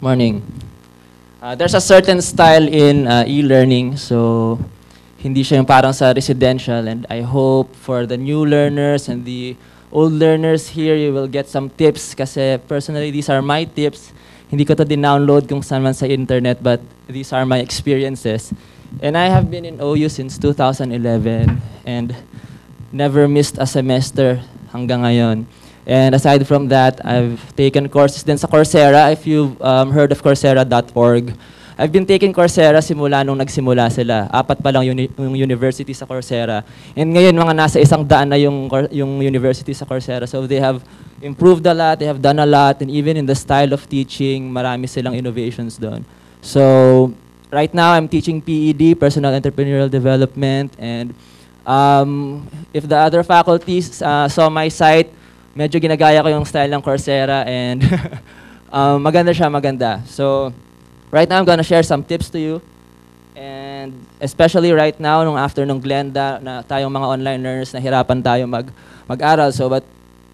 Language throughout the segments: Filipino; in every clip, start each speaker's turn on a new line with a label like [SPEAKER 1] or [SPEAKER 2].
[SPEAKER 1] Morning. There's a certain style in e-learning, so hindi siya yung parang sa residential, and I hope for the new learners and the old learners here, you will get some tips kasi personally, these are my tips. Hindi ko to din-download kung saan man sa internet, but these are my experiences. And I have been in OU since 2011 and never missed a semester hanggang ngayon. And aside from that, I've taken courses din sa Coursera. If you've heard of Coursera.org, I've been taking Coursera simula nung nagsimula sila. 4 pa lang yung university sa Coursera. And ngayon, mga nasa 100 na yung university sa Coursera. So they have improved a lot, they have done a lot, and even in the style of teaching, marami silang innovations doon. So right now, I'm teaching PED, Personal Entrepreneurial Development, and if the other faculties saw my site, medyo ginagaya ko yung style ng Coursera, and maganda siya, maganda. So, right now, I'm gonna share some tips to you. And especially right now, after nung Glenda, na tayong mga online learners, nahirapan tayo mag-aral. So,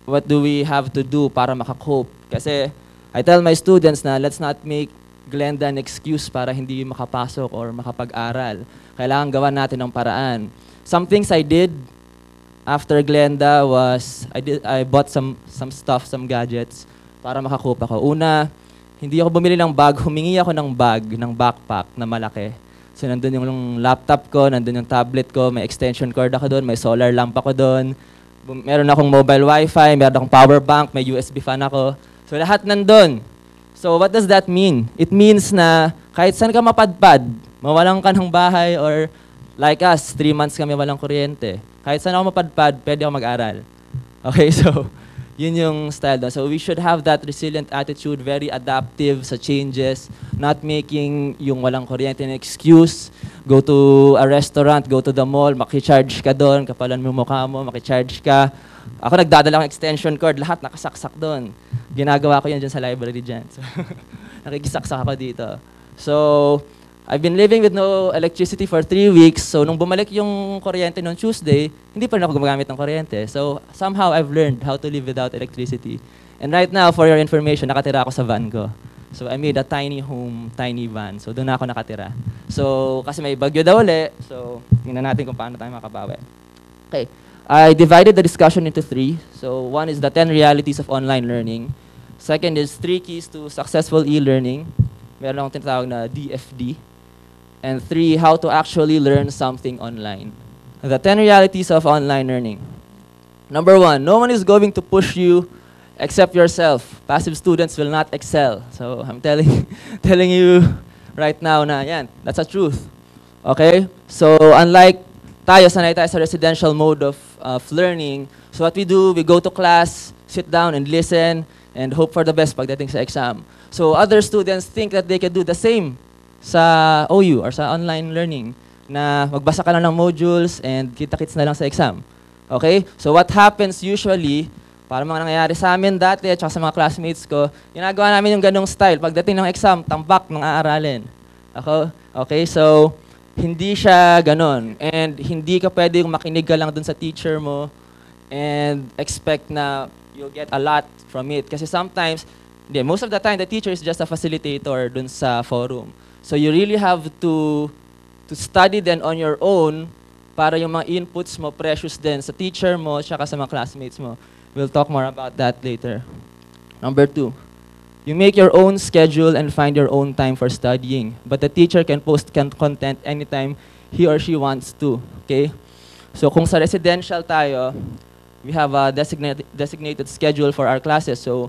[SPEAKER 1] what do we have to do para makakope? Kasi, I tell my students na let's not make Glenda an excuse para hindi makapasok or makapag-aral. Kailangan gawan natin ng paraan. Some things I did after Glenda was, I bought some stuff, some gadgets, para makakope ako. Una, hindi ako bumili ng bag, humingi ako ng bag, ng backpack na malaki. So nandun yung laptop ko, nandun yung tablet ko, may extension cord ako doon, may solar lamp ako doon, meron akong mobile wifi, meron akong power bank, may USB fan ako. So lahat nandun. So what does that mean? It means na kahit saan ka mapadpad, mawalan ka ng bahay, or like us, 3 months kami walang kuryente. Kahit saan ako mapadpad, pwede ako mag-aral. Okay, so yun yung style doon. So we should have that resilient attitude, very adaptive sa changes, not making yung walang kuryente na excuse. Go to a restaurant, go to the mall, makicharge ka doon, kapalan mo mukha mo, makicharge ka. Ako nagdadala ng extension cord, lahat nakasaksak doon. Ginagawa ko yan dyan sa library dyan. So, nakikisaksak ako dito. So, I've been living with no electricity for 3 weeks. So, nung bumalik yung kuryente noong Tuesday, hindi pa rin ako gumagamit ng kuryente. So, somehow I've learned how to live without electricity. And right now, for your information, nakatira ako sa van ko. So, I made a tiny home, tiny van. So, doon na ako nakatira. So, kasi may bagyo daw ulit. So, tingnan natin kung paano tayo makabawi. Okay. I divided the discussion into 3. So, one is the 10 realities of online learning. Second is 3 keys to successful e-learning. Meron akong tinatawag na DFD. And 3, how to actually learn something online. The 10 realities of online learning. Number 1, no one is going to push you except yourself. Passive students will not excel. So I'm telling you right now na yan, that's a truth. Okay? So unlike sanay tayo sa residential mode of learning, so what we do, we go to class, sit down and listen, and hope for the best pagdating sa exam. So other students think that they can do the same sa OU or sa online learning na magbasa ka lang ng modules and kita-kits na lang sa exam. Okay? So what happens usually, para mga nangyayari sa amin dati at sa mga classmates ko, ginagawa namin yung ganong style. Pagdating ng exam, tambak ng aaralin. Okay? So, hindi siya ganon. And hindi ka pwedeng makinig ka lang dun sa teacher mo and expect na you'll get a lot from it. Kasi sometimes, most of the time, the teacher is just a facilitator dun sa forum. So you really have to study then on your own para yung mga inputs mo precious din sa teacher mo tsaka sa mga classmates mo. We'll talk more about that later. Number 2, you make your own schedule and find your own time for studying. But the teacher can post content anytime he or she wants to. Okay? So kung sa residential tayo, we have a designated schedule for our classes. So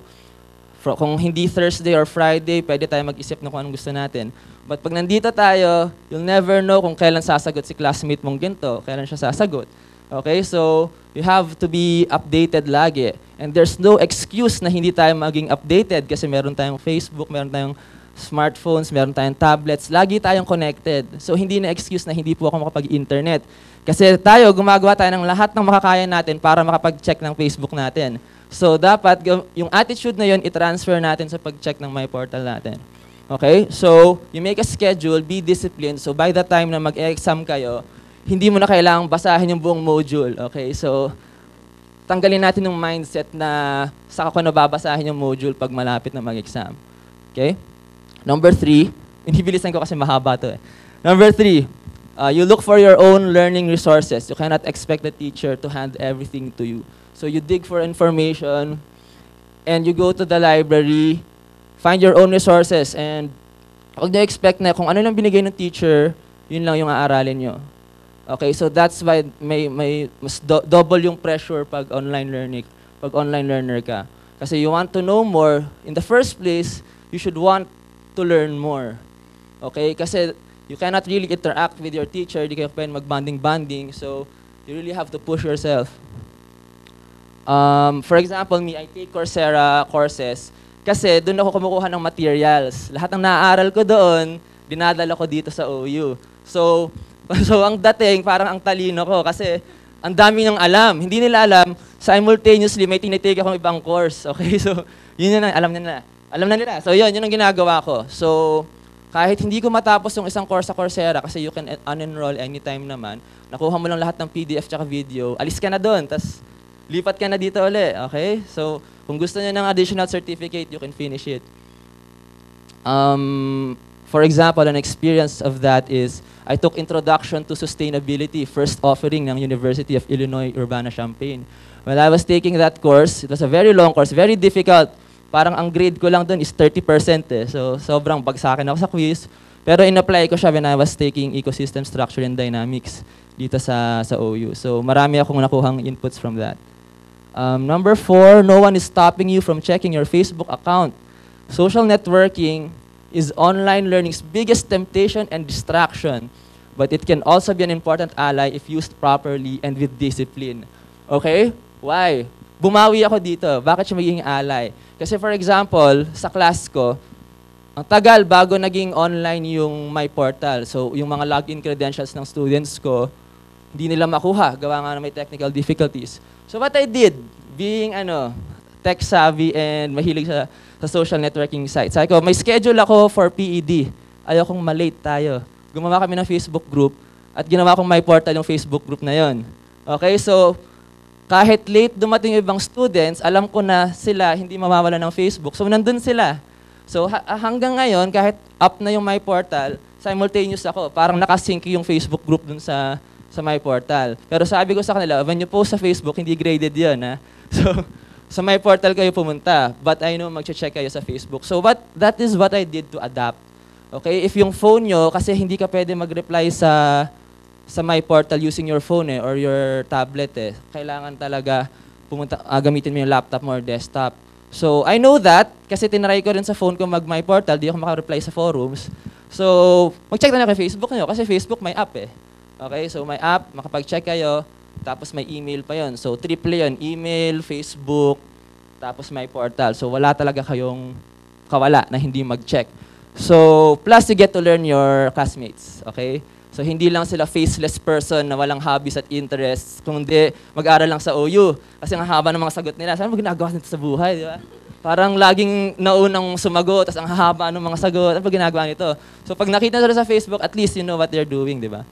[SPEAKER 1] kung hindi Thursday or Friday, pwede tayo mag-isip na kung anong gusto natin. But pag nandito tayo, you'll never know kung kailan sasagot si classmate mong ginto, kailan siya sasagot. Okay? So, you have to be updated lagi. And there's no excuse na hindi tayo maging updated kasi meron tayong Facebook, meron tayong smartphones, meron tayong tablets, lagi tayong connected. So, hindi na excuse na hindi po ako makapag-internet. Kasi tayo, gumagawa tayo ng lahat ng makakaya natin para makapag-check ng Facebook natin. So, dapat yung attitude na yun, i-transfer natin sa pag-check ng My Portal natin. Okay? So, you make a schedule, be disciplined. So, by the time na mag-exam kayo, hindi mo na kailangang basahin yung buong module. Okay? So, tanggalin natin yung mindset na saka ko na babasahin yung module pag malapit na mag-exam. Okay? Number 3, inibilisan ko kasi mahaba to eh. Number 3, you look for your own learning resources. You cannot expect the teacher to hand everything to you. So you dig for information, and you go to the library, find your own resources, and huwag niyo expect na kung ano lang binigay ng teacher, yun lang yung aaralin nyo. Okay, so that's why mas double yung pressure pag online learner ka. Kasi you want to know more, in the first place, you should want to learn more. Okay, kasi you cannot really interact with your teacher, di kayo pwede mag-banding, so you really have to push yourself. For example, me, I take Coursera courses kasi doon ako kumukuha ng materials. Lahat ng naaaral ko doon, dinadala ko dito sa OU. So ang dating, parang ang talino ko kasi ang dami niyang alam. Hindi nila alam, simultaneously may tinitake akong ibang course. Okay, so yun na, alam na nila. Alam na nila. So yun ang ginagawa ko. So kahit hindi ko matapos yung isang course sa Coursera kasi you can unenroll anytime naman, nakuha mo lang lahat ng PDF tsaka video, alis ka na doon, tas lipat ka na dito ulit, okay? So, kung gusto niyo ng additional certificate, you can finish it. For example, an experience of that is, I took Introduction to Sustainability, first offering ng University of Illinois Urbana-Champaign. When I was taking that course, it was a very long course, very difficult. Parang ang grade ko lang doon is 30% eh. So, sobrang bagsakin ako sa quiz. Pero in-apply ko siya when I was taking Ecosystem Structure and Dynamics dito sa OU. So, marami akong nakuhang inputs from that. Number 4, no one is stopping you from checking your Facebook account. Social networking is online learning's biggest temptation and distraction, but it can also be an important ally if used properly and with discipline. Okay? Why? Bumawi ako dito. Bakit siya magiging ally? Kasi for example, sa class ko, ang tagal bago naging online yung my portal. So yung mga login credentials ng students ko, hindi nila makuha. Gawa nga na may technical difficulties. So what I did, being tech savvy and mahilig sa social networking sites, sabi ko, may schedule ako for PED. Ayokong malate tayo. Gumawa kami ng Facebook group at ginawa kong my portal yung Facebook group na yon. Okay, so kahit late dumating yung ibang students, alam ko na sila hindi mawawala ng Facebook. So nandun sila. So hanggang ngayon, kahit up na yung my portal, simultaneous ako. Parang nakasync yung Facebook group dun sa my portal. Pero sabi ko sa kanila, when you post sa Facebook, hindi graded yun. Ha? So sa my portal kayo pumunta. But I know mag-check kayo sa Facebook. So that is what I did to adapt. Okay? If yung phone nyo, kasi hindi ka pwede mag-reply sa my portal using your phone or your tablet kailangan talaga gamitin mo yung laptop mo or desktop. So I know that kasi tinry ko rin sa phone ko my portal, di ako maka-reply sa forums. So mag-check na kay Facebook nyo kasi Facebook may app Okay, so may app, makapag-check kayo, tapos may email pa yon. So triple yun, email, Facebook, tapos my portal. So wala talaga kayong kawala na hindi mag-check. So plus you get to learn your classmates, okay? So hindi lang sila faceless person na walang hobbies at interests, kundi mag-aral lang sa OU. Kasi ang haba ng mga sagot nila. Saan mo ginagawa nito sa buhay, di ba? Parang laging naunang sumagot, tapos ang haba ng mga sagot. Ano ba ginagawa nito? So pag nakita nila sa Facebook, at least you know what they're doing, di ba?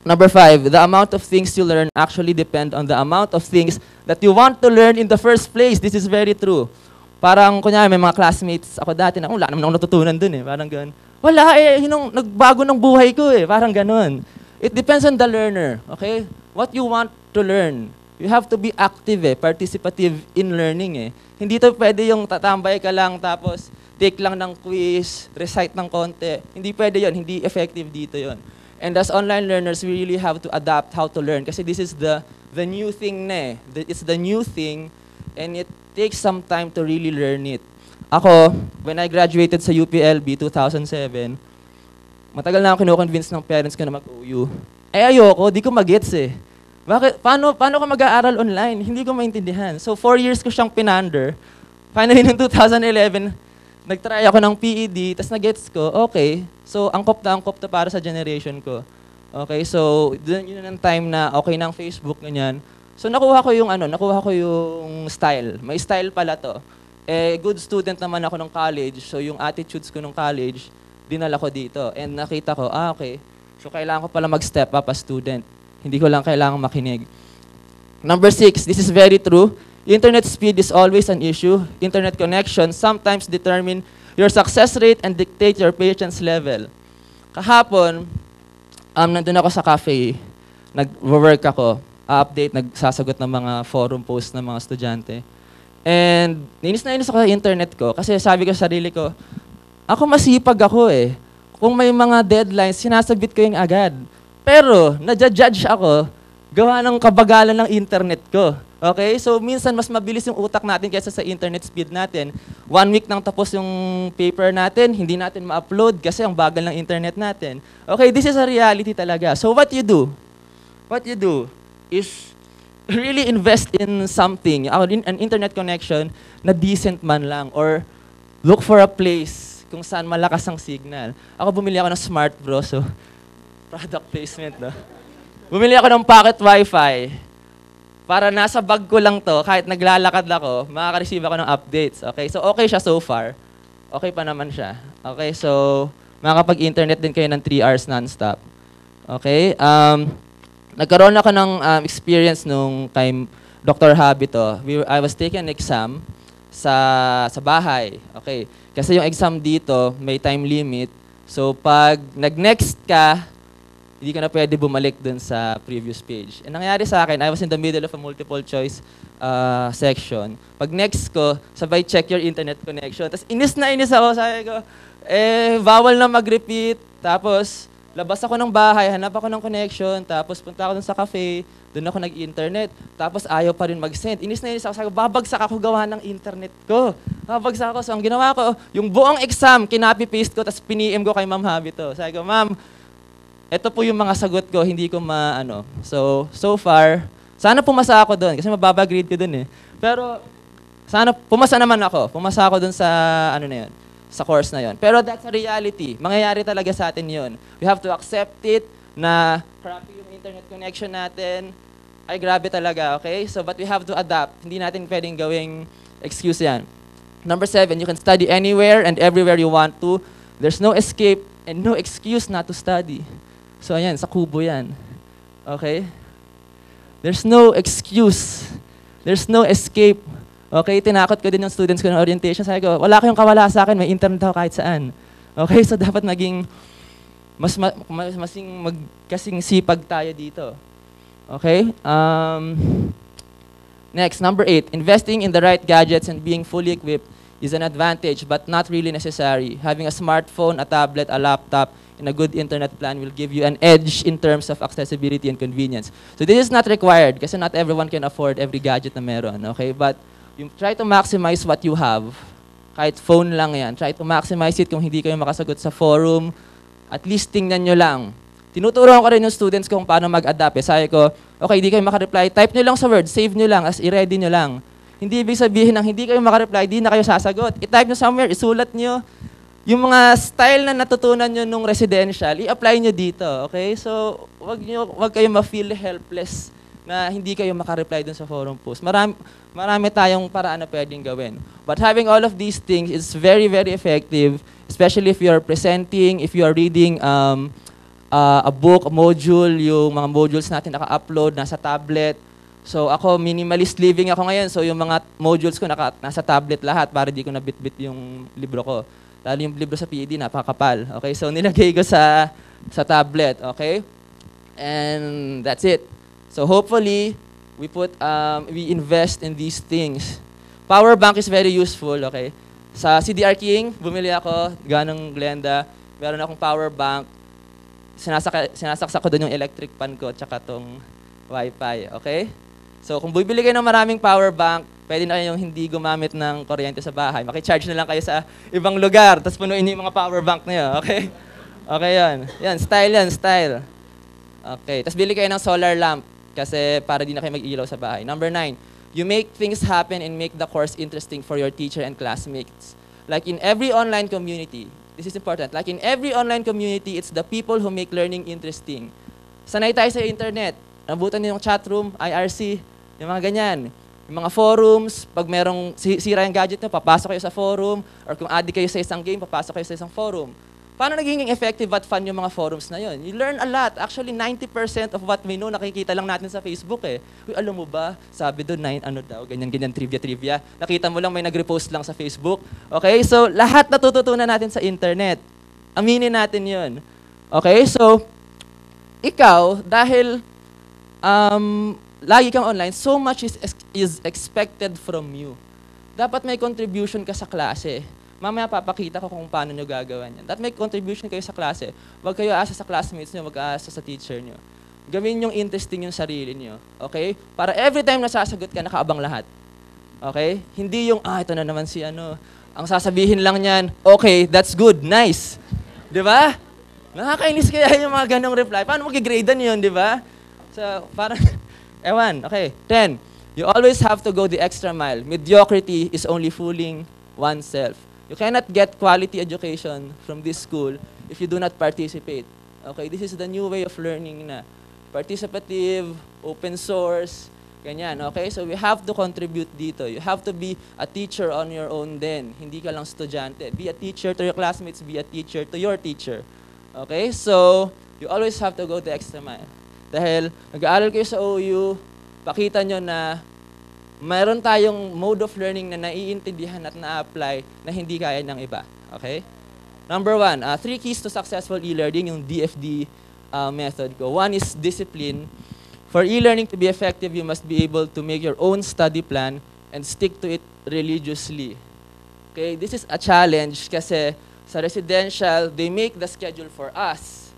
[SPEAKER 1] Number 5, the amount of things you learn actually depend on the amount of things that you want to learn in the first place. This is very true. Parang, kunyari, may mga classmates ako dati na, wala naman ako natutunan dun Parang ganun. Wala yun ang nagbago ng buhay ko Parang ganun. It depends on the learner, okay? What you want to learn. You have to be active participative in learning Hindi to pwede yung tatambay ka lang tapos take lang ng quiz, recite ng konti. Hindi pwede yon, hindi effective dito yon. And as online learners, we really have to adapt how to learn kasi this is the new thing It's the new thing and it takes some time to really learn it. Ako, when I graduated sa UPLB 2007, matagal na ako kino-convince ng parents ko na mag-OU. Ayoko, di ko magets Bakit? Paano ka mag-aaral online? Hindi ko maintindihan. So 4 years ko siyang pinander. Finally, noong 2011, nag-try ako ng PED, tapos nag-gets ko, okay. So, angkop na para sa generation ko. Okay, so, yun ang time na okay na ang Facebook, ganyan. So, nakuha ko yung style. May style pala to. Good student naman ako ng college, so yung attitudes ko ng college, dinala ko dito. And nakita ko, okay. So, kailangan ko pala mag-step up as student. Hindi ko lang kailangan makinig. Number 6, this is very true. Internet speed is always an issue. Internet connection sometimes determine your success rate and dictate your patience level. Kahapon, nandun ako sa cafe, nag-work ako, update, nagsasagot ng mga forum posts ng mga estudyante. And nainis na inis ako sa internet ko kasi sabi ko sa sarili ko, ako masipag ako eh. Kung may mga deadlines, sinasabit ko yung agad. Pero, nadja-judge ako, gawa ng kabagalan ng internet ko. Okay? So, minsan mas mabilis yung utak natin kaysa sa internet speed natin. 1 week nang tapos yung paper natin, hindi natin ma-upload kasi ang bagal ng internet natin. Okay, this is a reality talaga. So, what you do is really invest in something, an internet connection na decent man lang, or look for a place kung saan malakas ang signal. Ako bumili ako ng Smart Bro, so product placement, no? Bumili ako ng pocket wifi para nasa bag ko lang to, kahit naglalakad ako, makaka-receive ako ng updates. Okay, so okay siya so far. Okay pa naman siya. Okay, so makakapag-internet din kayo ng 3 hours non-stop. Okay, nagkaroon ako ng experience nung kay Dr. Habito. I was taking an exam sa bahay. Okay. Kasi yung exam dito, may time limit. So, pag nag-next ka, hindi ka na pwede bumalik dun sa previous page. And nangyari sa akin, I was in the middle of a multiple choice section. Pag next ko, sabay check your internet connection. Tapos inis ako, sabi ko, bawal na mag-repeat. Tapos, labas ako ng bahay, hanap ako ng connection, tapos punta ako dun sa cafe, dun ako nag-internet, tapos ayaw pa rin mag-send. Inis ako, sabi ko, babagsak ako gawa ng internet ko. Babagsak ako. So, ang ginawa ko, yung buong exam, kinopy-paste ko, tapos piniem ko kay Ma'am Habito. Sabi ko, Ma'am, ito po yung mga sagot ko, hindi ko maano. So far, sana pumasa ako dun, kasi mababa grade ko dun eh. Pero, sana, pumasa naman ako. Pumasa ako dun sa, ano na yun, sa course na yon. Pero that's a reality. Mangyayari talaga sa atin yon. We have to accept it na crappy yung internet connection natin. Ay, grabe talaga, okay? So, but we have to adapt. Hindi natin pwedeng gawing excuse yan. Number 7, you can study anywhere and everywhere you want to. There's no escape and no excuse not to study. So, ayan, sa kubo yan. Okay? There's no excuse. There's no escape. Okay, tinakot ko din yung students ko ng orientation. Sabi ko, wala kayong kawala sa akin, may internet ako kahit saan. Okay, so dapat maging kasing sipag tayo dito. Okay? Next, number 8, investing in the right gadgets and being fully equipped is an advantage but not really necessary. Having a smartphone, a tablet, a laptop, and a good internet plan will give you an edge in terms of accessibility and convenience. So this is not required kasi not everyone can afford every gadget na meron. Okay, but you try to maximize what you have. Kahit phone lang yan. Try to maximize it kung hindi kayo makasagot sa forum. At least tingnan nyo lang. Tinuturuan ko rin yung students kung paano mag-adapt. Sabi ko, okay, hindi kayo makareply. Type nyo lang sa Word. Save nyo lang. As i-ready nyo lang. Hindi ibig sabihin na hindi kayo makareply, hindi na kayo sasagot. I-type nyo somewhere. Isulat nyo. Yung mga style na natutunan nyo nung residential, i-apply nyo dito. Okay? So, wag kayo ma-feel helpless na hindi kayo makareply dun sa forum post. Marami tayong paraan na pwedeng gawin. But having all of these things is very, very effective, especially if you're presenting, if you are reading a book, a module, yung mga modules natin naka-upload, nasa tablet. So ako, minimalist living ako ngayon, so yung mga modules ko nasa tablet lahat para di ko nabitbit yung libro ko. Lalo yung libro sa PED, napakapal. Okay, so nilagay ko sa tablet, okay? And that's it. So hopefully, we invest in these things. Power bank is very useful, okay? Sa CDR King, bumili ako, ganong Glenda. Meron akong power bank. Sinasaksak ko doon yung electric pan ko, tsaka tong wifi, okay? So kung bibili kayo ng maraming power bank, pwede na kayong hindi gumamit ng kuryente sa bahay. Maki-charge na lang kayo sa ibang lugar, tapos punuin niyo yung mga power bank niyo, okay? Okay, yan, style. Okay, tapos bili kayo ng solar lamp. Kasi para di na kayo mag-ilaw sa bahay. Number 9, you make things happen and make the course interesting for your teacher and classmates. Like in every online community, this is important, like in every online community, it's the people who make learning interesting. Sanay tayo sa internet. Nabutan niyo yung chat room, IRC, yung mga ganyan. Yung mga forums, pag merong sira yung gadget nyo, papasok kayo sa forum. Or kung addict kayo sa isang game, papasok kayo sa isang forum. paano naging effective at fun yung mga forums na yon? You learn a lot. Actually, 90% of what we know, nakikita lang natin sa Facebook eh. Uy, alam mo ba, sabi doon, ano daw, ganyan, trivia. Nakita mo lang may nag-repost lang sa Facebook. Okay, so lahat natututunan natin sa internet. Aminin natin yon. Okay, so, ikaw, dahil lagi kang online, so much is expected from you. Dapat may contribution ka sa klase. Mamaya papakita ko kung paano nyo gagawin yan. Dapat may contribution kayo sa klase. Huwag kayo asa sa classmates nyo, huwag asa sa teacher nyo. Gawin yung interesting yung sarili nyo. Okay? Para every time na sasagot ka, nakaabang lahat. Okay? Hindi yung, ito na naman si ano. Ang sasabihin lang niyan, okay, that's good, nice. Di ba? Nakakainis kaya yung mga ganong reply. Paano mag-gradean yun, di ba? So, parang, ewan, okay. 10. You always have to go the extra mile. Mediocrity is only fooling oneself. You cannot get quality education from this school if you do not participate. Okay, this is the new way of learning na. Participative, open source, ganyan. Okay, so we have to contribute dito. You have to be a teacher on your own din. Hindi ka lang estudyante. Be a teacher to your classmates, be a teacher to your teacher. Okay, so you always have to go the extra mile. Dahil nag-aaral kayo sa OU, pakita nyo na mayroon tayong mode of learning na naiintindihan at na-apply na hindi kaya ng iba. Okay? Number 1, 3 keys to successful e-learning, yung DFD method ko. 1 is discipline. For e-learning to be effective, you must be able to make your own study plan and stick to it religiously. Okay? This is a challenge kasi sa residential, they make the schedule for us.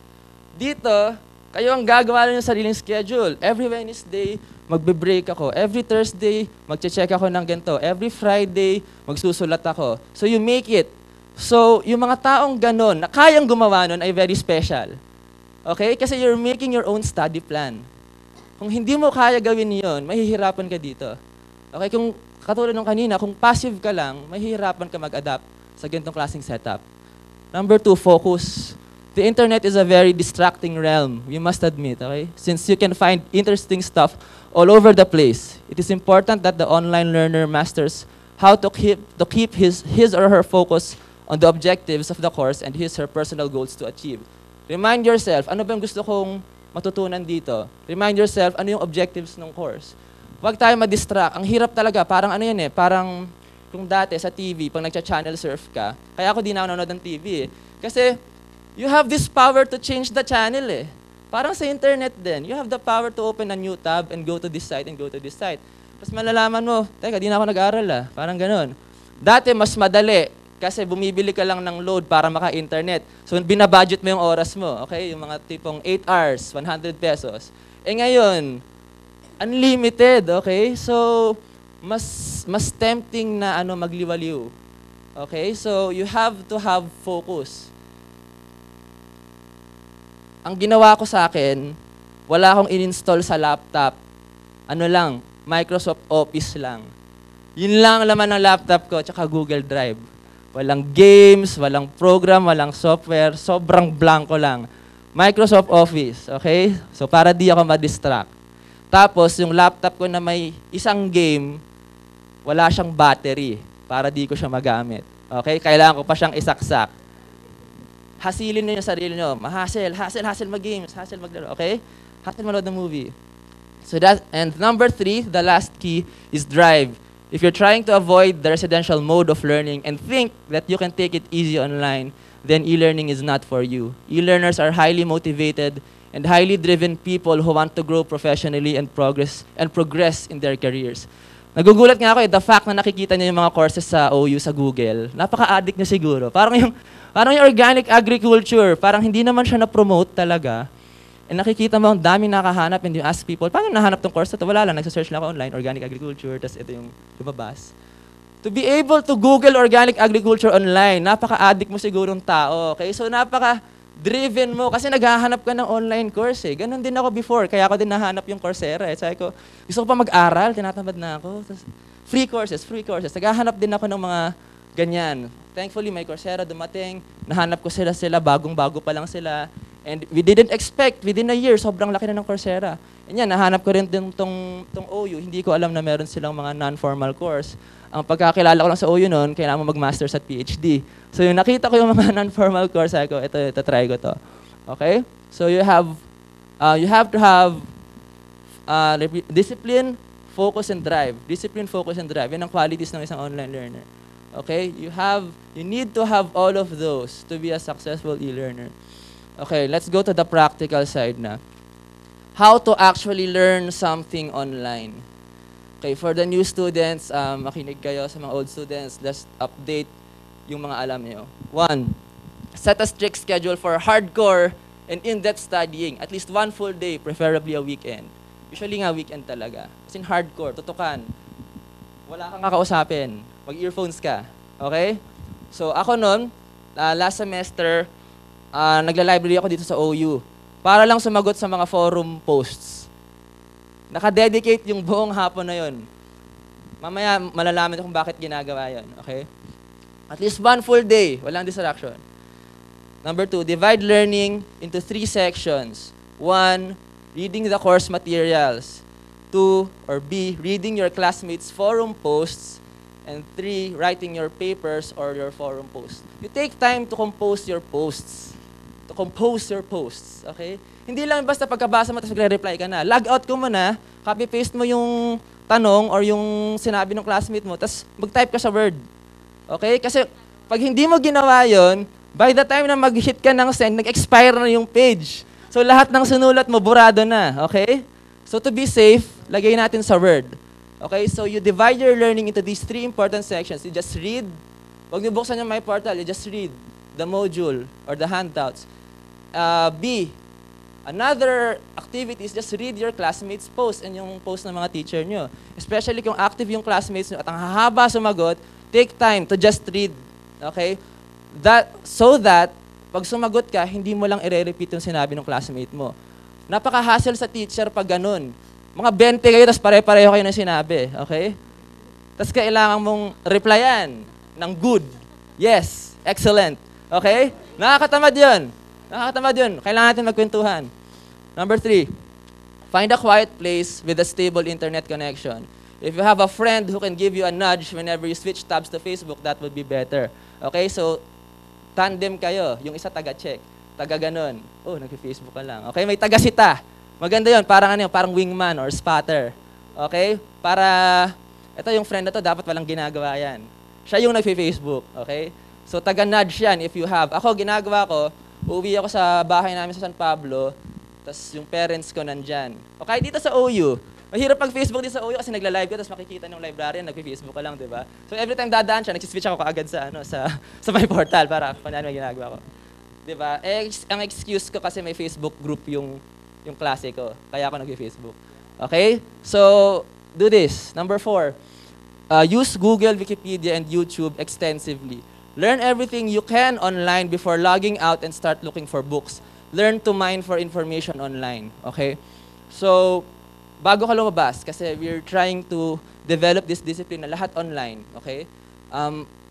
[SPEAKER 1] Dito, kayo ang gagawa ng sariling schedule. Every Wednesday, magbe-break ako. Every Thursday, magche-check ako ng ganito. Every Friday, magsusulat ako. So you make it. So yung mga taong ganon, na kayang gumawa nun ay very special. Okay? Kasi you're making your own study plan. Kung hindi mo kaya gawin yon, mahihirapan ka dito. Okay? Kung katulad ng kanina, kung passive ka lang, mahihirapan ka mag-adapt sa ganitong klaseng setup. Number 2, focus. The internet is a very distracting realm, we must admit, okay? Since you can find interesting stuff all over the place, it is important that the online learner masters how to keep his or her focus on the objectives of the course and his or her personal goals to achieve. Remind yourself, ano ba yung gusto kong matutunan dito? Remind yourself, ano yung objectives ng course? Huwag tayo ma-distract. Ang hirap talaga, parang ano yan eh, parang kung dati sa TV, pag nagcha-channel surf ka, kaya ako di na ako nanonood ng TV eh. Kasi, you have this power to change the channel eh. Parang sa internet din, you have the power to open a new tab and go to this site and go to this site. Tapos malalaman mo, teka, di na ako nag-aaral ah. Parang ganun. Dati, mas madali kasi bumibili ka lang ng load para maka-internet. So, binabudget mo yung oras mo. Okay? Yung mga tipong 8 hours, 100 pesos. Eh ngayon, unlimited. Okay? So, mas tempting na magliwaliw. Okay? So, you have to have focus. Ang ginawa ko sa akin, wala akong in-install sa laptop. Ano lang, Microsoft Office lang. Yun lang laman ng laptop ko, tsaka Google Drive. Walang games, walang program, walang software, sobrang blanco lang. Microsoft Office, okay? So, para di ako ma-distract. Tapos, yung laptop ko na may isang game, wala siyang battery para di ko siya magamit. Okay? Kailangan ko pa siyang isaksak. Hasilin niyo yung sarili niyo. Hassle mag-games, hassle maglaro. Okay? Hassle manood ng movie. So and number 3, the last key is drive. If you're trying to avoid the residential mode of learning and think that you can take it easy online, then e-learning is not for you. E-learners are highly motivated and highly driven people who want to grow professionally and progress in their careers. Nagugulat nga ako the fact na nakikita niyo yung mga courses sa OU sa Google, napaka-addict niya siguro. Parang yung organic agriculture, parang hindi naman siya na-promote talaga. And nakikita mo ang daming nakahanap and you ask people, paano nahanap tong course na ito? Wala lang, nagsasearch lang ako online, organic agriculture, tapos ito yung lumabas. To be able to Google organic agriculture online, napaka-addict mo sigurong tao. Okay? So napaka-driven mo kasi naghahanap ka ng online course eh. Ganon din ako before, kaya ako din nahanap yung Coursera. Sabi ko, gusto ko pa mag-aral, tinatamad na ako. Tapos, free courses. Naghahanap din ako ng mga ganyan. Thankfully, may Coursera dumating, nahanap ko sila, bagong-bago pa lang sila. And we didn't expect, within a year, sobrang laki na ng Coursera. And yan, nahanap ko rin din tong OU. Hindi ko alam na meron silang mga non-formal course. Ang pagkakilala ko lang sa OU noon, kailangan mo mag-masters at PhD. So yung nakita ko yung mga non-formal course, sabi ko, ito, try ko to. Okay? So you have to have discipline, focus, and drive. Discipline, focus, and drive. Yan ang qualities ng isang online learner. Okay? You need to have all of those to be a successful e-learner. Okay, let's go to the practical side na. How to actually learn something online. Okay, for the new students, makinig kayo sa mga old students, let's update yung mga alam nyo. 1, set a strict schedule for hardcore and in-depth studying. At least 1 full day, preferably a weekend. Usually nga weekend talaga. As in hardcore, tutukan. Wala kang kakausapin. Mag-earphones ka. Okay? So ako nun, last semester, nagla-library ako dito sa OU para lang sumagot sa mga forum posts. Naka-dedicate yung buong hapon na yun. Mamaya malalaman kung bakit ginagawa yun. Okay? At least 1 full day, walang distraction. Number 2, divide learning into 3 sections. 1, reading the course materials. 2, or B, reading your classmates' forum posts. And 3, writing your papers or your forum posts. You take time to compose your posts. Okay? Hindi lang basta pagkabasa mo tapos magre-reply ka na. Log out ko muna, copy-paste mo yung tanong or yung sinabi ng classmate mo, tapos mag-type ka sa Word. Okay? Kasi pag hindi mo ginawa yon, by the time na mag-hit ka ng send, nag-expire na yung page. So lahat ng sinulat mo, burado na. Okay? So to be safe, lagay natin sa Word. Okay? So you divide your learning into these 3 important sections. You just read. Huwag niyo buksan yung My Portal. You just read the module or the handouts. B, another activity is just read your classmates' post and yung post ng mga teacher nyo. Especially kung active yung classmates nyo at ang hahaba sumagot, take time to just read. Okay? So that, pag sumagot ka, hindi mo lang i-repeat yung sinabi ng classmate mo. Napaka-hassle sa teacher pag ganun. Mga 20 kayo, tapos pare-pareho kayo na sinabi. Okay? Tapos kailangan mong replyan ng good. Yes. Excellent. Okay? Nakakatamad yun. Kailangan natin magkwentuhan. Number 3, find a quiet place with a stable internet connection. If you have a friend who can give you a nudge whenever you switch tabs to Facebook, that would be better. Okay, so tandem kayo. Yung isa taga-check, taga-ganon. Oh, nag-Facebook ka lang. Okay, may taga-sita. Maganda yun, parang parang wingman or spotter. Okay? Para, ito yung friend na to, dapat walang ginagawa yan. Siya yung nag-Facebook. Okay? So taga-nudge yan if you have. Ako, ginagawa ko, uuwi ako sa bahay namin sa San Pablo, tapos yung parents ko nandyan. O kahit dito sa OU, mahirap pag-Facebook din sa OU kasi nagla-live ko, tapos makikita ng librarian, nag-Facebook ka lang, di ba? So every time dadaan siya, nagsiswitch ako kaagad sa My Portal para kung ano yung ginagawa ko. Di ba? Ang excuse ko kasi may Facebook group yung klase ko, kaya ako nag-Facebook. Okay? So, do this. Number 4, use Google, Wikipedia, and YouTube extensively. Learn everything you can online before logging out and start looking for books. Learn to mine for information online. Okay? So, bago ka lumabas, kasi we're trying to develop this discipline na lahat online. Okay?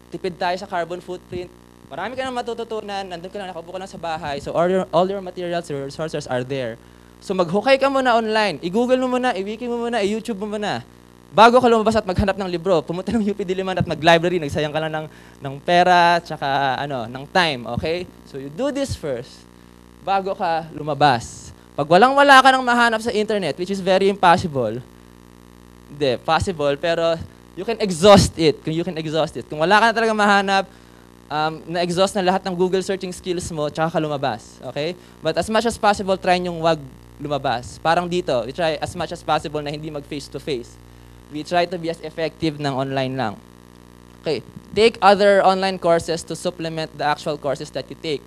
[SPEAKER 1] Tipid tayo sa carbon footprint. Marami ka nang matututunan, nandun ka na, nakaupo ka na sa bahay. So, all your materials, your resources are there. So, maghukay ka muna online. I-Google mo muna, i-Wiki mo muna, i-YouTube mo muna. Bago ka lumabas at maghanap ng libro, pumunta ng UP Diliman at mag-library, nagsayang ka lang ng pera, tsaka ng time, okay? So you do this first, bago ka lumabas. Pag walang-wala ka nang mahanap sa internet, which is very impossible, hindi, possible, pero you can exhaust it, Kung wala ka na talaga mahanap, na-exhaust na lahat ng Google searching skills mo, tsaka ka lumabas, okay? But as much as possible, try nyong wag lumabas. Parang dito, we try as much as possible na hindi mag-face-to-face. We try to be as effective ng online lang. Okay, take other online courses to supplement the actual courses that you take.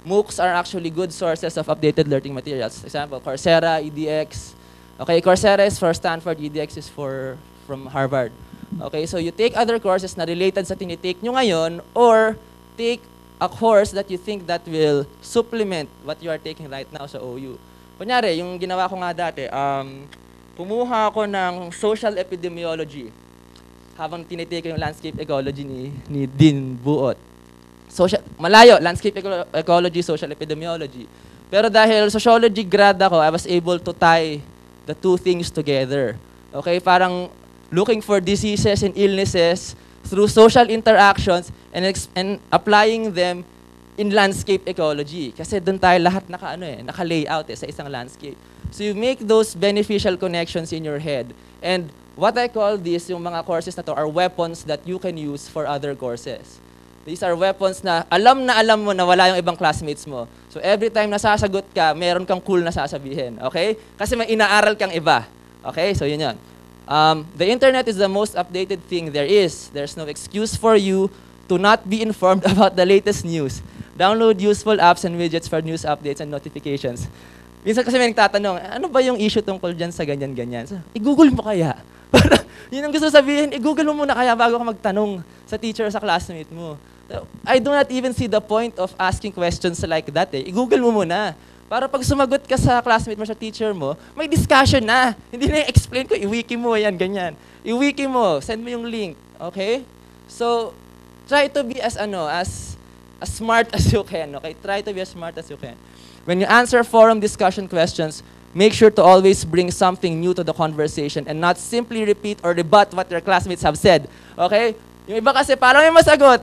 [SPEAKER 1] MOOCs are actually good sources of updated learning materials. Example, Coursera, EDX. Okay, Coursera is for Stanford, EDX is from Harvard. Okay, so you take other courses na related sa tinitake nyo ngayon or take a course that you think that will supplement what you are taking right now sa OU. Kunyari, yung ginawa ko nga dati, kumuha ako ng social epidemiology habang tinitake yung landscape ecology ni Dean Buot. Malayo, landscape ecology, social epidemiology. Pero dahil sociology grad ako, I was able to tie the two things together. Okay, parang looking for diseases and illnesses through social interactions and applying them in landscape ecology. Kasi doon tayo lahat naka-layout sa isang landscape. So you make those beneficial connections in your head. And what I call this, yung mga courses na to, are weapons that you can use for other courses. These are weapons na alam mo na wala yung ibang classmates mo. So every time nasasagot ka, meron kang cool na sasabihin. Okay? Kasi may inaaral kang iba. Okay? So yun yun. The internet is the most updated thing there is. There's no excuse for you to not be informed about the latest news. Download useful apps and widgets for news updates and notifications. Minsan kasi may nagtatanong, ano ba yung issue tungkol dyan sa ganyan-ganyan? So, i-google mo kaya? Yun ang gusto sabihin, i-google mo muna kaya bago ka magtanong sa teacher o sa classmate mo. So, I do not even see the point of asking questions like that eh. I-google mo muna. Para pag sumagot ka sa classmate mo, sa teacher mo, may discussion na. Hindi na i-explain ko, i-wiki mo, yan, ganyan. I-wiki mo, send mo yung link. Okay? So, try to be as smart as you can. Okay? Try to be as smart as you can. When you answer forum discussion questions, make sure to always bring something new to the conversation and not simply repeat or rebut what your classmates have said. Okay? Yung iba kasi, parang may masagot,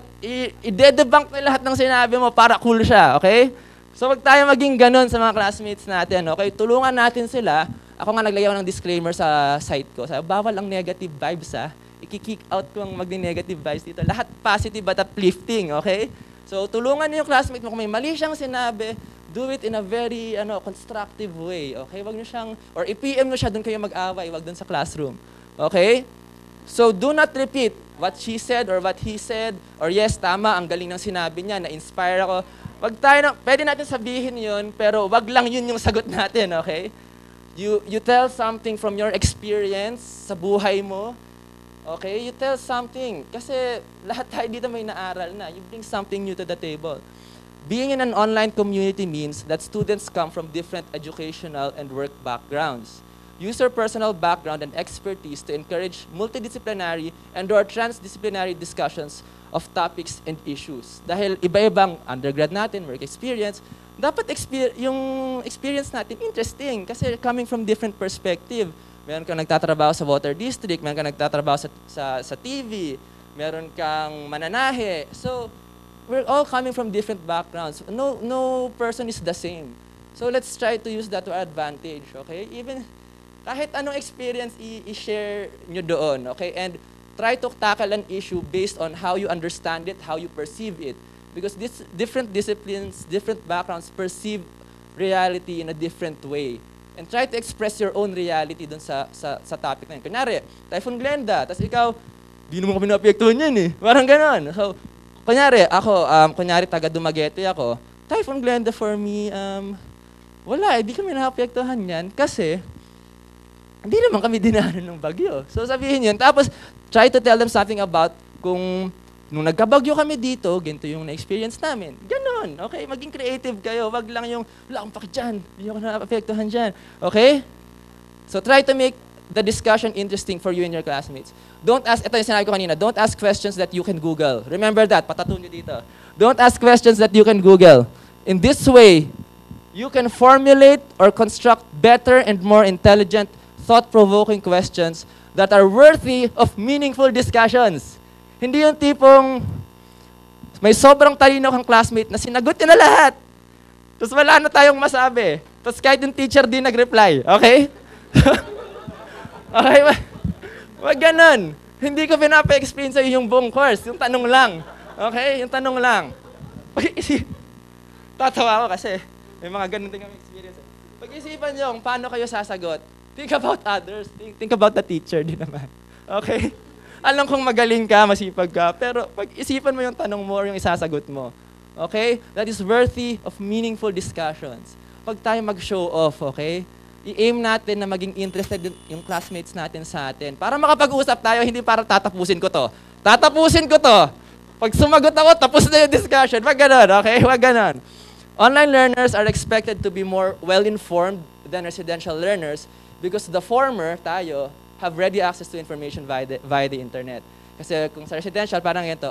[SPEAKER 1] i-debunk na lahat ng sinabi mo para cool siya. Okay? So, wag tayo maging ganun sa mga classmates natin. Okay? Tulungan natin sila. Ako nga naglagay ng disclaimer sa site ko. Sabi, bawal ang negative vibes ha. I-kick out ko ang mag-negative vibes dito. Lahat positive at uplifting. Okay? So, tulungan niyo yung classmate mo. Kung may mali siyang sinabi, do it in a very constructive way. Okay? Wag niyo siyang, or i-PM niyo siya, doon kayo mag-away, wag doon sa classroom. Okay? So, do not repeat what she said or what he said, or yes, tama, ang galing ng sinabi niya, na-inspire ako. Pwede natin sabihin yun, pero wag lang yun yung sagot natin, okay? You tell something from your experience sa buhay mo. Okay? You tell something. Kasi lahat tayo dito may naaral na. You bring something new to the table. Being in an online community means that students come from different educational and work backgrounds. Use your personal background and expertise to encourage multidisciplinary and/or transdisciplinary discussions of topics and issues. Dahil iba-ibang undergrad natin, work experience, dapat yung experience natin interesting kasi coming from different perspective. Meron kang nagtatrabaho sa water district, meron kang nagtatrabaho sa TV, meron kang mananahe. So, we're all coming from different backgrounds. No person is the same. So let's try to use that to our advantage, okay? Even kahit anong experience i-share nyo doon, okay? And try to tackle an issue based on how you understand it, how you perceive it. Because different disciplines, different backgrounds perceive reality in a different way. And try to express your own reality doon sa topic na yun. Kunyari, Typhoon Glenda, tapos ikaw, di naman kami naapektuhan yan eh. Parang ganon. So, kunyari, taga Dumaguete ako, Typhoon Glenda for me, wala, di kami naapektuhan yan kasi hindi naman kami dinanan ng bagyo. So sabihin yun, tapos try to tell them something about kung nung nagkabagyo kami dito, ganito yung na-experience namin. Ganon, okay? Maging creative kayo, wag lang yung, wala akong paki dyan, hindi ako naapektuhan dyan. Okay? So try to make the discussion interesting for you and your classmates. Don't ask, ito yung sinabi ko kanina, don't ask questions that you can Google. Remember that, patato nyo dito. Don't ask questions that you can Google. In this way, you can formulate or construct better and more intelligent, thought-provoking questions that are worthy of meaningful discussions. Hindi yung tipong may sobrang talino kang classmate na sinagot niya na lahat. Tapos wala na tayong masabi. Tapos kahit yung teacher di nag-reply. Okay? Okay, wag ganun. Hindi ko pinapa-explain sa'yo yung buong course. Yung tanong lang. Okay? Yung tanong lang. Tatawa ako kasi may mga ganun din kami experience. Pag-isipan nyo kung paano kayo sasagot. Think about others. Think about the teacher din naman. Okay? Alam kong magaling ka, masipag ka, pero pag-isipan mo yung tanong mo or yung isasagot mo. Okay? That is worthy of meaningful discussions. Pag tayo mag-show off, okay? I-aim natin na maging interested yung classmates natin sa atin. Para makapag-usap tayo, hindi para tatapusin ko to. Tatapusin ko to. Pag sumagot ako, tapos na yung discussion. Wag ganon, okay? Wag ganon. Online learners are expected to be more well-informed than residential learners because the former, tayo, have ready access to information via the internet. Kasi kung sa residential, parang ito,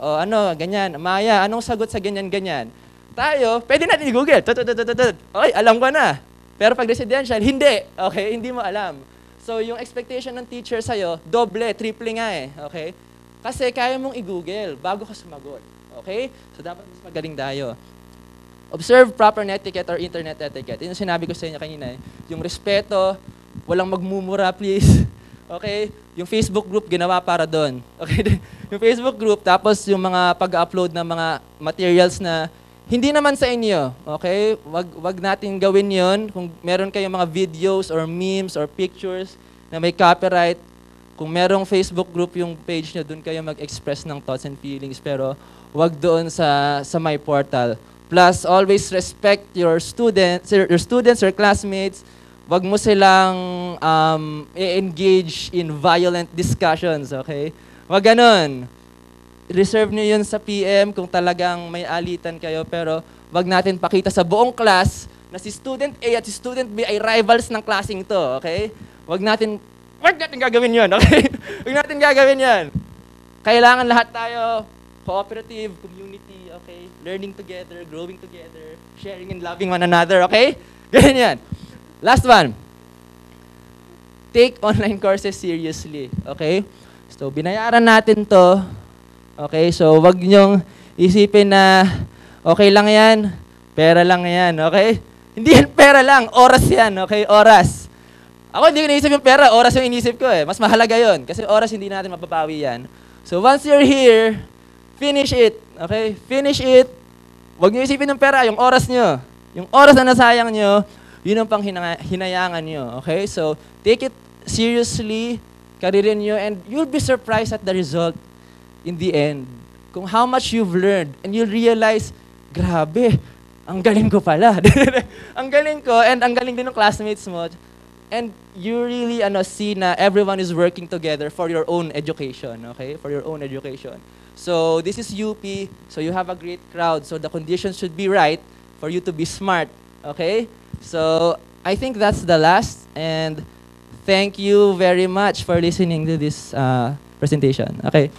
[SPEAKER 1] ganyan, Maya, anong sagot sa ganyan-ganyan? Tayo, pwede natin i-google. Okay, alam ko na. Pero pag residential, hindi. Okay, hindi mo alam. So, yung expectation ng teacher sa'yo, doble, triple nga eh. Okay? Kasi kaya mong i-google bago ka sumagot. Okay? So, dapat mas magaling tayo. Observe proper etiquette or internet etiquette. Yun yung sinabi ko sa inyo kanina eh. Yung respeto, walang magmumura please. Okay? Yung Facebook group, ginawa para doon. Okay? Yung Facebook group, tapos yung mga pag-upload ng mga materials na hindi naman sa inyo. Okay? Wag natin gawin yon. Kung meron kayong mga videos or memes or pictures na may copyright, kung merong Facebook group yung page nyo, doon kayo mag-express ng thoughts and feelings. Pero wag doon sa my portal. Plus, always respect your students, your classmates. Wag mo silang i-engage in violent discussions, okay? Wag ganun. Reserve nyo yun sa PM kung talagang may alitan kayo, pero wag natin pakita sa buong class na si student A at si student B ay rivals ng klaseng to, okay? Wag natin gagawin yun, okay? Wag natin gagawin yan. Kailangan lahat tayo cooperative, community, okay? Learning together, growing together, sharing and loving one another, okay? Ganyan yan. Last one. Take online courses seriously, okay? So, binayaran natin to, okay? So, wag nyong isipin na okay lang yan, pera lang yan, okay? Hindi yan pera lang, oras yan, okay? Oras. Ako hindi ko naisip yung pera, oras yung inisip ko eh. Mas mahalaga yon kasi oras hindi natin mapapawi yan. So, once you're here, finish it, okay? Finish it. Wag niyo isipin yung pera, yung oras nyo. Yung oras na nasayang nyo, yun ang pang hinayangan nyo, okay? So, take it seriously, karirin nyo, and you'll be surprised at the result in the end. Kung how much you've learned, and you'll realize, grabe, ang galing ko pala. Ang galing ko, and ang galing din ng classmates mo. And you really see na everyone is working together for your own education, okay? For your own education. So, this is UP, so you have a great crowd, so the conditions should be right for you to be smart, okay? So, I think that's the last, and thank you very much for listening to this presentation. Okay.